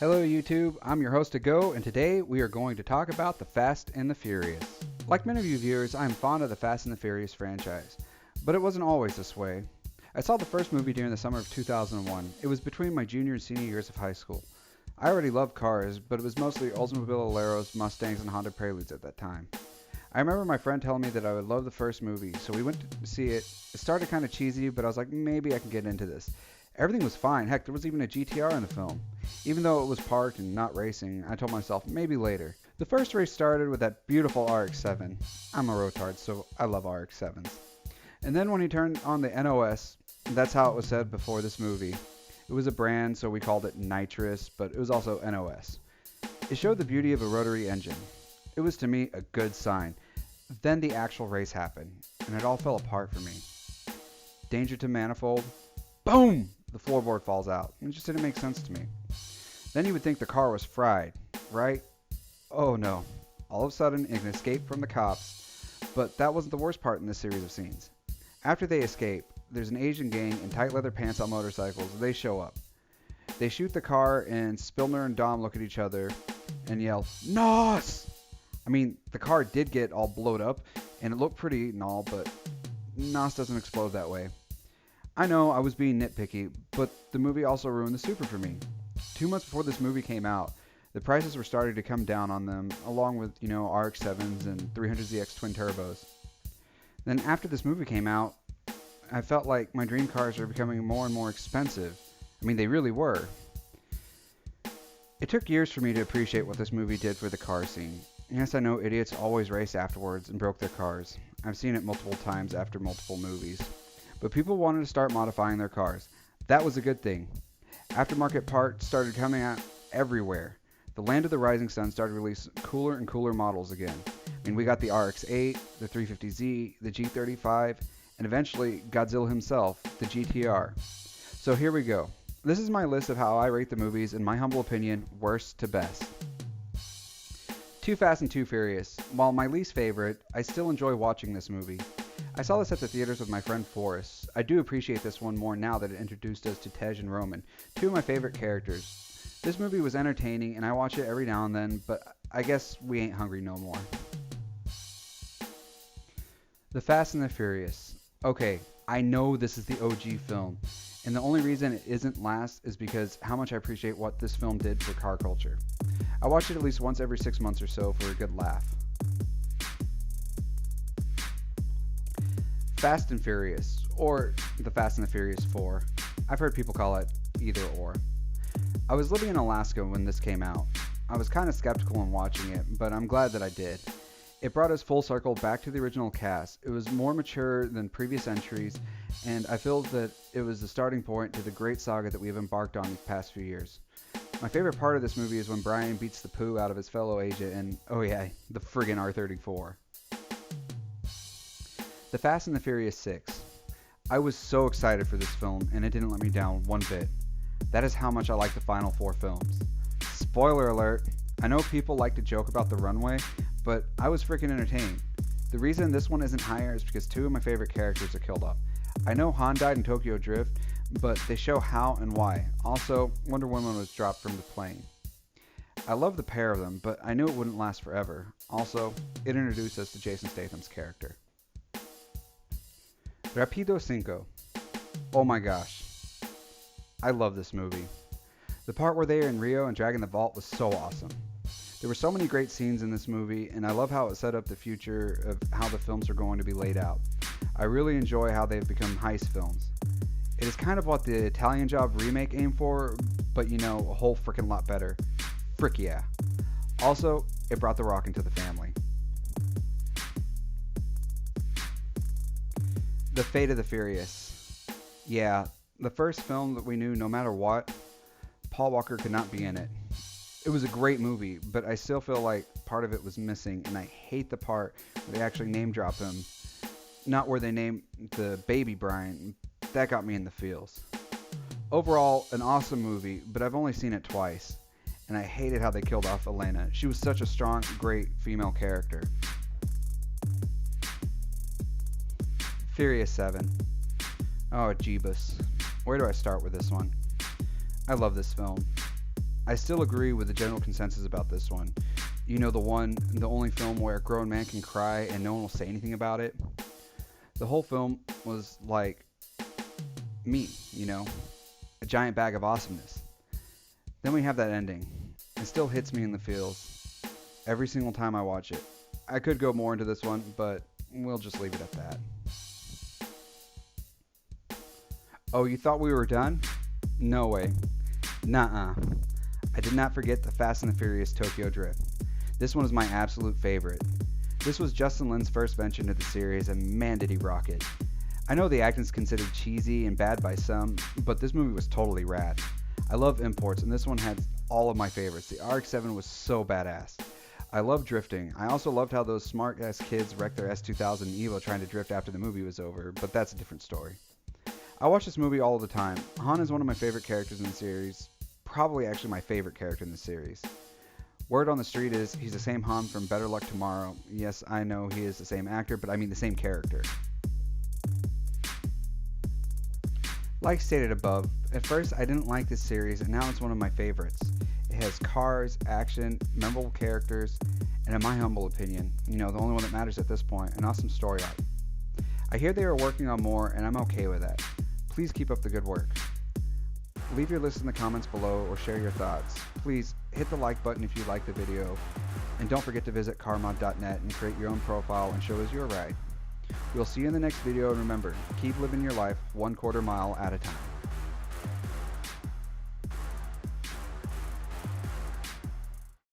Hello, YouTube. I'm your host, Ago, and today we are going to talk about The Fast and the Furious. Like many of you viewers, I am fond of the Fast and the Furious franchise, but it wasn't always this way. I saw the first movie during the summer of 2001. It was between my junior and senior years of high school. I already loved cars, but it was mostly Oldsmobile Aleros, Mustangs, and Honda Preludes at that time. I remember my friend telling me that I would love the first movie, so we went to see it. It started kind of cheesy, but I was like, maybe I can get into this. Everything was fine. Heck, there was even a GTR in the film. Even though it was parked and not racing, I told myself maybe later. The first race started with that beautiful RX-7. I'm a rotard, so I love RX-7s. And then when he turned on the NOS, that's how it was said before this movie. It was a brand, so we called it nitrous, but it was also NOS. It showed the beauty of a rotary engine. It was to me a good sign. Then the actual race happened, and it all fell apart for me. Danger to manifold. Boom! The floorboard falls out. It just didn't make sense to me. Then you would think the car was fried, right? Oh no. All of a sudden, it can escape from the cops, but that wasn't the worst part in this series of scenes. After they escape, there's an Asian gang in tight leather pants on motorcycles. They show up. They shoot the car, and Spillner and Dom look at each other and yell, "NOS!" I mean, the car did get all blowed up, and it looked pretty and all, but NOS doesn't explode that way. I know I was being nitpicky, but the movie also ruined the Supra for me. 2 months before this movie came out, the prices were starting to come down on them, along with, RX-7s and 300ZX twin turbos. Then after this movie came out, I felt like my dream cars were becoming more and more expensive. I mean, they really were. It took years for me to appreciate what this movie did for the car scene. Yes, I know idiots always race afterwards and broke their cars. I've seen it multiple times after multiple movies. But people wanted to start modifying their cars. That was a good thing. Aftermarket parts started coming out everywhere. The Land of the Rising Sun started to release cooler and cooler models again. I mean, we got the RX-8, the 350Z, the G35, and eventually Godzilla himself, the GTR. So here we go. This is my list of how I rate the movies, in my humble opinion, worst to best. Too Fast and Too Furious. While my least favorite, I still enjoy watching this movie. I saw this at the theaters with my friend Forrest. I do appreciate this one more now that it introduced us to Tej and Roman, two of my favorite characters. This movie was entertaining, and I watch it every now and then, but I guess we ain't hungry no more. The Fast and the Furious. Okay, I know this is the OG film, and the only reason it isn't last is because how much I appreciate what this film did for car culture. I watch it at least once every 6 months or so for a good laugh. Fast and Furious, or The Fast and the Furious 4. I've heard people call it either or. I was living in Alaska when this came out. I was kind of skeptical in watching it, but I'm glad that I did. It brought us full circle back to the original cast. It was more mature than previous entries, and I feel that it was the starting point to the great saga that we have embarked on these past few years. My favorite part of this movie is when Brian beats the poo out of his fellow agent and, oh yeah, the friggin' R34. The Fast and the Furious 6. I was so excited for this film, and it didn't let me down one bit. That is how much I like the final 4 films. Spoiler alert, I know people like to joke about the runway, but I was freaking entertained. The reason this one isn't higher is because 2 of my favorite characters are killed off. I know Han died in Tokyo Drift, but they show how and why. Also, Wonder Woman was dropped from the plane. I love the pair of them, but I knew it wouldn't last forever. Also, it introduced us to Jason Statham's character. Rapido 5. Oh my gosh. I love this movie. The part where they are in Rio and dragging the vault was so awesome. There were so many great scenes in this movie, and I love how it set up the future of how the films are going to be laid out. I really enjoy how they've become heist films. It is kind of what the Italian Job remake aimed for, but a whole freaking lot better. Frick yeah. Also, it brought The Rock into the family. The Fate of the Furious. Yeah, the first film that we knew no matter what, Paul Walker could not be in it. It was a great movie, but I still feel like part of it was missing, and I hate the part where they actually name drop him. Not where they name the baby Brian. That got me in the feels. Overall, an awesome movie, but I've only seen it twice, and I hated how they killed off Elena. She was such a strong, great female character. Furious 7. Oh, Jeebus. Where do I start with this one? I love this film. I still agree with the general consensus about this one. You know, the only film where a grown man can cry and no one will say anything about it. The whole film was like me, you know, a giant bag of awesomeness. Then we have that ending. It still hits me in the feels every single time I watch it. I could go more into this one, but we'll just leave it at that. Oh, you thought we were done? No way. Nuh-uh. I did not forget the Fast and the Furious Tokyo Drift. This one is my absolute favorite. This was Justin Lin's first venture into the series, and man did he rock it. I know the acting's considered cheesy and bad by some, but this movie was totally rad. I love imports, and this one had all of my favorites. The RX-7 was so badass. I love drifting. I also loved how those smart-ass kids wrecked their S2000 Evo trying to drift after the movie was over, but that's a different story. I watch this movie all the time. Han is one of my favorite characters in the series, probably actually my favorite character in the series. Word on the street is he's the same Han from Better Luck Tomorrow. Yes, I know he is the same actor, but I mean the same character. Like stated above, at first I didn't like this series, and now it's one of my favorites. It has cars, action, memorable characters, and in my humble opinion, you know, the only one that matters at this point, an awesome story arc. I hear they are working on more, and I'm okay with that. Please keep up the good work. Leave your list in the comments below or share your thoughts. Please hit the like button if you like the video, and don't forget to visit carmod.net and create your own profile and show us your ride. We'll see you in the next video, and remember, keep living your life 1/4 mile at a time.